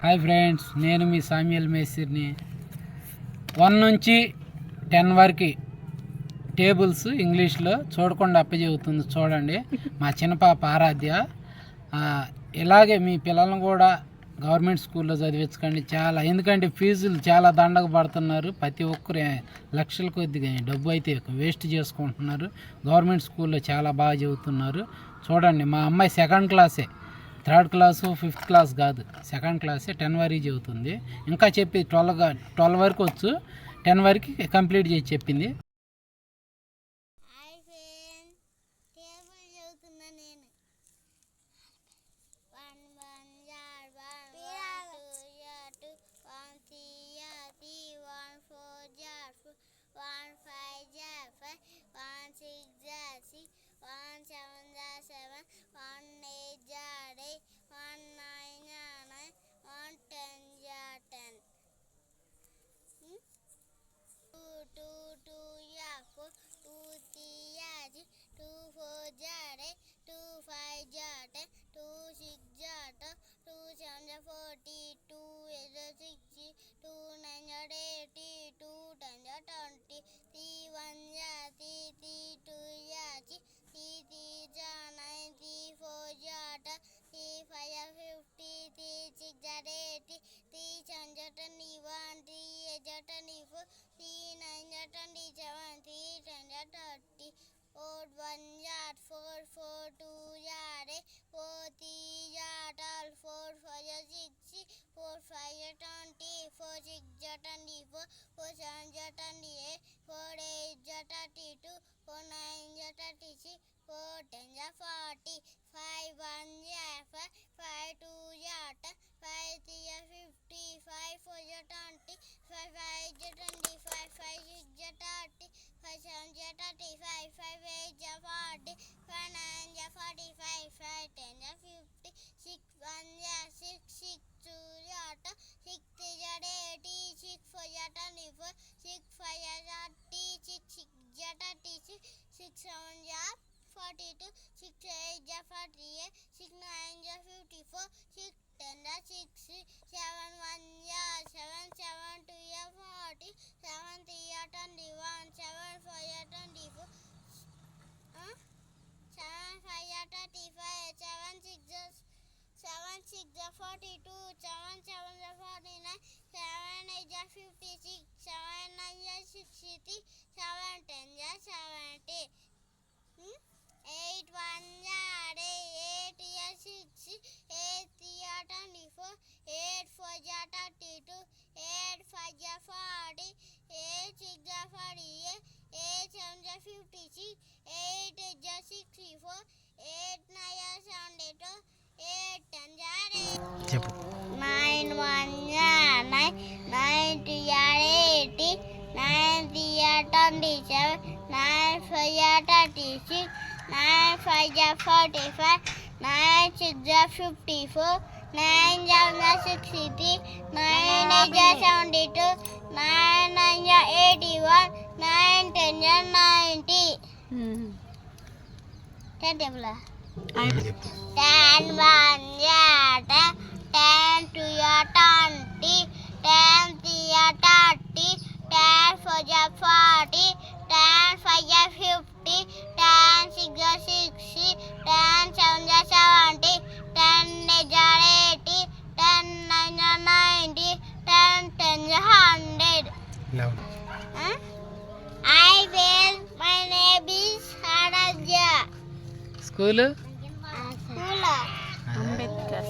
Hi friends, నేను మీ Samuel మేస్త్రిని. 1 నుంచి 10 వరకు టేబుల్స్ ఇంగ్లీష్లో చూడకుండా అప్పచెబుతుంది. చూడండి, మా చిన్నపాప ఆరాధ్య. ఇలాగే మీ పిల్లలను కూడా గవర్నమెంట్ స్కూల్లో చదివించకండి. ఎందుకంటే ఫీజులు చాలా దండగ పడుతున్నారు. ప్రతి ఒక్కరు లక్షల కొద్దిగా డబ్బు అయితే వేస్ట్ చేసుకుంటున్నారు. గవర్నమెంట్ స్కూల్లో చాలా బాగా చదువుతున్నారు. చూడండి, మా అమ్మాయి 2nd క్లాసే, 3rd క్లాసు 5th క్లాస్ కాదు, 2nd క్లాసే. 10 వరకు చదువుతుంది. ఇంకా చెప్పి 12 వరకు వచ్చు, 10 వరకు కంప్లీట్ చేసి చెప్పింది. చెప్పు. 9 1 9 9 2 80 9 3 27 9 4 36 9 5 45 9 6 54 9 7 63 9 8 72 9 9 81 9 10 90. 10 table 10 1 10 10 2 20 10 3 30 10 4 40 10 5 50 10 6 60 10 7 70 10 8 80 10 9 90 10 10 100. I will. My name is Haradja. School